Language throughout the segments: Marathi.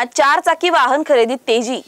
पुण्यात 4 चाकी वाहन खरेदीत तेजी।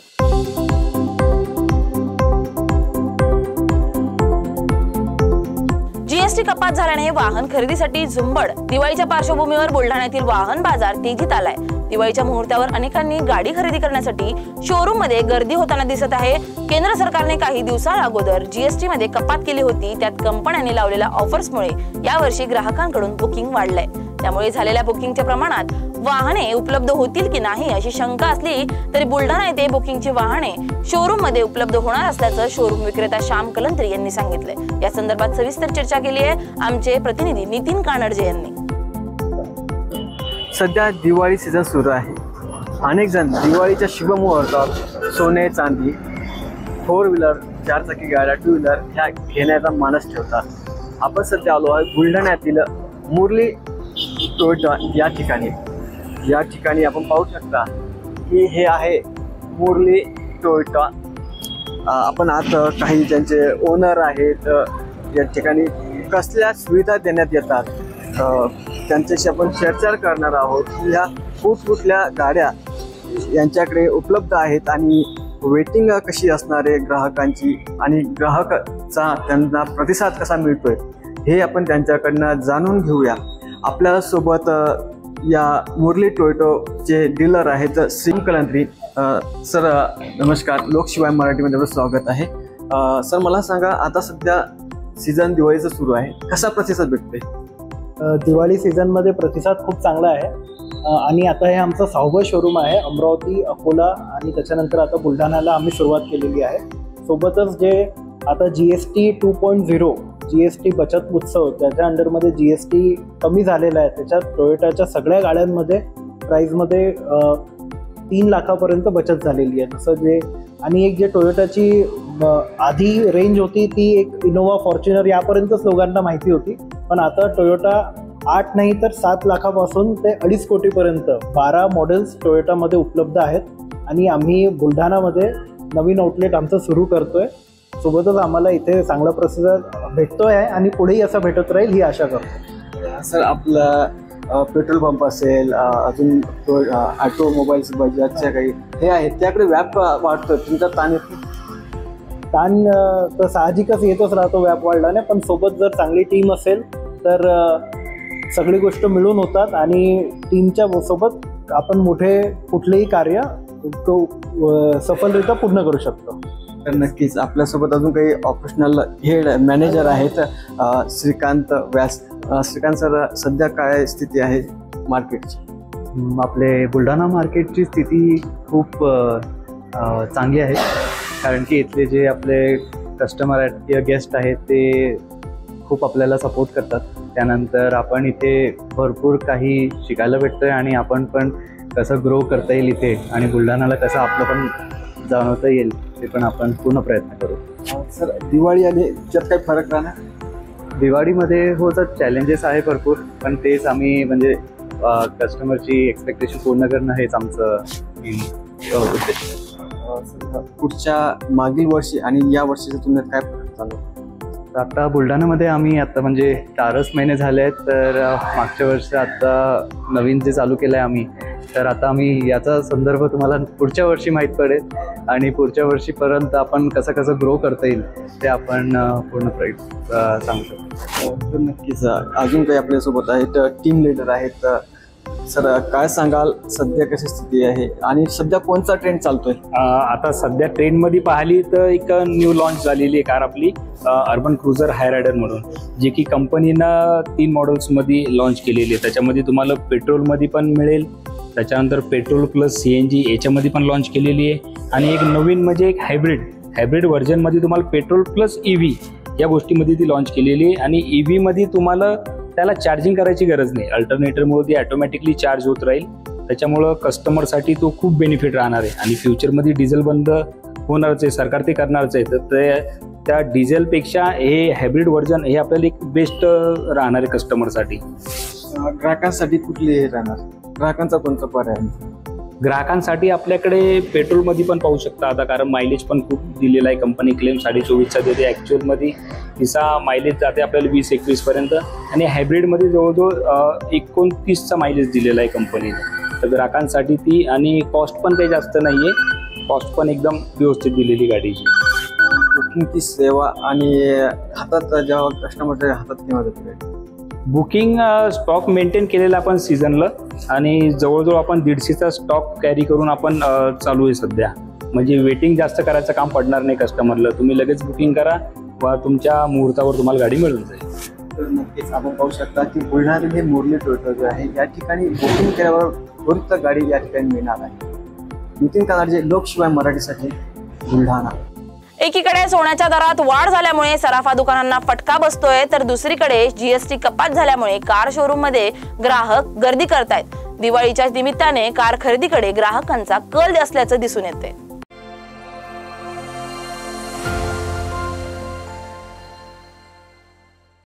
जीएसटी कपात झाल्याने वाहन खरेदीसाठी झुंबड। दिवाळीच्या पार्श्वभूमीवर बुलढाण्यातील वाहन बाजार तेजीत आलाय। दिवाळीच्या मुहूर्तावर अनेकांनी गाडी खरेदी करण्यासाठी शोरूम मध्ये गर्दी होताना दिसत आहे। केंद्र सरकारने काही दिवसांअगोदर जीएसटी मध्ये कपात केली होती। त्यात कंपन्यांनी लावलेल्या ऑफर्समुळे यावर्षी ग्राहकांकडून बुकिंग वाढलंय। त्यामुळे झालेल्या बुकिंगच्या प्रमाणात वाहने उपलब्ध होतील की नाही अशी शंका असली तरी बुलढाणा येथे बुकिंगची वाहने शोरूम मध्ये उपलब्ध होणार असल्याचं शोरूम विक्रेता श्याम कलंत्री यांनी सांगितलंय। या संदर्भात सविस्तर चर्चा केली आहे आमचे प्रतिनिधी नितीन कानडजे यांनी। सध्या दिवाळी सीझन सुरू आहे। अनेक जण दिवाळीच्या शुभ मुहूर्तात सोने चांदी 4 व्हीलर 4 चाकी गाड्या 2 व्हीलर ह्या घेण्याचा मानस ठेवतात। आपण सध्या आलो आहे बुलढाण्यातील मुरली टोयोटा या ठिकाणी आपण पाहू शकता की हे आहे मुरली टोयोटा। आपण आता काही ज्यांचे ओनर आहेत या ठिकाणी कसल्या सुविधा देण्यात येतात त्यांच्याशी आपण चर्चा करणार आहोत की ह्या कुठल्या गाड्या यांच्याकडे उपलब्ध आहेत आणि वेटिंग कशी असणार आहे ग्राहकांची आणि ग्राहकाचा त्यांना प्रतिसाद कसा मिळतोय हे आपण त्यांच्याकडनं जाणून घेऊया। आपल्या सोबत या मुरली टोयोटाचे डीलर आहेत श्याम कलंत्री सर। नमस्कार, लोकशिवाय मराठीमध्ये स्वागत आहे। सर मला सांगा, आता सध्या सीझन दिवाळीचं सुरू आहे, कसा प्रतिसाद भेटतोय? दिवाळी सीझनमध्ये प्रतिसाद खूप चांगला आहे आणि आता हे आमचं 6वं शोरूम आहे। अमरावती, अकोला आणि त्याच्यानंतर आता बुलढाण्याला आम्ही सुरुवात केलेली आहे। सोबतच जे आता GST 2.0 GST बचत उत्सव त्याच्या अंडरमध्ये GST कमी झालेला आहे। त्याच्यात टोयोटाच्या सगळ्या गाड्यांमध्ये प्राईजमध्ये 3 लाखापर्यंत बचत झालेली आहे। तसं जे आणि एक जे टोयोटाची आधी रेंज होती ती एक इनोवा, फॉर्च्युनर यापर्यंतच लोकांना माहिती होती, पण आता टोयोटा 8 नाही तर 7 लाखापासून ते 2.5 कोटीपर्यंत 12 मॉडेल्स टोयोटामध्ये उपलब्ध आहेत आणि आम्ही बुलढाणामध्ये नवीन आउटलेट आमचं सुरू करतोय। सोबतच आम्हाला इथे चांगला प्रतिसाद भेटतोय आहे आणि पुढेही असा भेटत राहील ही आशा करतो। सर आपला पेट्रोल पंप असेल, अजून ऑटोमोबाईल्स बजाजच्या काही हे आहेत त्याकडे व्याप वाढतोय, तुमचा ताण तर साहजिकच येतच राहतो व्याप वाढल्याने, पण सोबत जर चांगली टीम असेल तर सगळी गोष्ट मिळून होतात आणि टीमच्या सोबत आपण मोठे कुठलेही कार्य सफलरित्या पूर्ण करू शकतो। तर नक्कीच आपल्यासोबत अजून काही ऑपरेशनल हेड मॅनेजर आहेत श्रीकांत व्यास। श्रीकांत सर, सध्या काय स्थिती आहे मार्केटची? आपले बुलढाणा मार्केटची स्थिती खूप चांगली आहे, कारण की इथले जे आपले कस्टमर आहेत किंवा गेस्ट आहेत ते खूप आपल्याला सपोर्ट करतात। त्यानंतर आपण इथे भरपूर काही शिकायला भेटतोय आणि आपण पण कसं ग्रो करता येईल इथे आणि बुलढाणाला कसं आपलं पण जाणवता येईल ते पण आपण पूर्ण प्रयत्न करू। सर दिवाळी आणि त्यात काही फरक राहणार? दिवाळीमध्ये हो तर चॅलेंजेस आहे भरपूर, पण तेच आम्ही म्हणजे कस्टमरची एक्सपेक्टेशन पूर्ण करणं हेच आमचं उद्देश आहे। पुढच्या मागील वर्षी आणि या वर्षीच्या तुलनेत काय फरक चालू? आता बुलढाण्यामध्ये आम्ही आता म्हणजे 4च महिने झाले आहेत, तर मागच्या वर्षी आता नवीन जे चालू केलं आहे आम्ही, तर आता आम्ही याचा संदर्भ तुम्हाला पुढच्या वर्षी माहीत पडेल आणि पुढच्या वर्षीपर्यंत आपण कसं ग्रो करता येईल ते आपण पूर्ण सांगू शकतो। नक्कीच अजून काही आपल्यासोबत आहेत टीम लीडर आहेत। सर काय सांगाल, सध्या कशी स्थिती आहे आणि सध्या कोणता ट्रेंड चालतोय? आता सध्या ट्रेंडमध्ये पाहिली तर एक न्यू लॉन्च झालेली आहे कार आपली अर्बन क्रुझर हाय रायडर म्हणून, जे की कंपनीनं 3 मॉडेल्समध्ये लॉन्च केलेली आहे। त्याच्यामध्ये तुम्हाला पेट्रोलमध्ये पण मिळेल, त्याच्यानंतर पेट्रोल प्लस CNG याच्यामध्ये पण लॉन्च केलेली आहे आणि एक नवीन म्हणजे एक हायब्रिड व्हर्जनमध्ये तुम्हाला पेट्रोल प्लस EV या गोष्टीमध्ये ती लॉन्च केलेली आहे। आणि EVमध्ये तुम्हाला त्याला चार्जिंग करायची गरज नाही, अल्टरनेटरमुळे ती ऑटोमॅटिकली चार्ज होत राहील। त्याच्यामुळं कस्टमरसाठी तो खूप बेनिफिट राहणार आहे आणि फ्युचरमध्ये डिझेल बंद होणारच आहे, सरकार ते करणारच आहे, तर त्या डिझेलपेक्षा हे हायब्रिड व्हर्जन हे आपल्याला एक बेस्ट राहणार आहे कस्टमरसाठी। ग्राहकांसाठी कुठली हे राहणार? ग्राहकांचा कोणता पर्याय? ग्राहकांसाठी आपल्याकडे पेट्रोलमध्ये पण पाहू शकता आता, कारण मायलेज पण खूप दिलेला आहे कंपनी, क्लेम 24.5चा देते, ॲक्च्युअलमध्ये तिचा मायलेज जाते आपल्याला 20-21 पर्यंत आणि हायब्रिडमध्ये जवळजवळ 29चा मायलेज दिलेला आहे कंपनीने। तर ग्राहकांसाठी ती, आणि कॉस्ट पण काही जास्त नाहीये, कॉस्ट पण एकदम व्यवस्थित दिलेली गाडीची. बुकिंगची सेवा आणि हातात जेव्हा कस्टमरच्या हातात किंवा जाते बुकिंग स्टॉक मेंटेन केलेला आपण सीझनला, आणि जवळजवळ आपण 150चा स्टॉक कॅरी करून आपण चालू आहे सध्या. म्हणजे वेटिंग जास्त करायचं काम पडणार नाही कस्टमरला. तुम्ही लगेच बुकिंग करा व तुमच्या मुहूर्तावर तुम्हाला गाडी मिळून जाईल. तर नक्कीच आपण पाहू शकता की बुलढाण्यातील हे मुरली टोयोटा जे आहे या ठिकाणी बुकिंग केल्यावर त्वरित गाडी या ठिकाणी मिळणार आहे. नितीन कानाडे, लोकशिवाय मराठीसाठी, बुलढाणा. एकीकडे सोन्याच्या दरात वाढ झाल्यामुळे सराफा दुकानांना फटका बसतोय, तर दुसरीकडे जीएसटी कपात झाल्यामुळे कार शोरूम मध्ये ग्राहक गर्दी करतायत. दिवाळीच्या निमित्ताने कार खरेदीकडे ग्राहकांचा कल असल्याचं दिसून येते.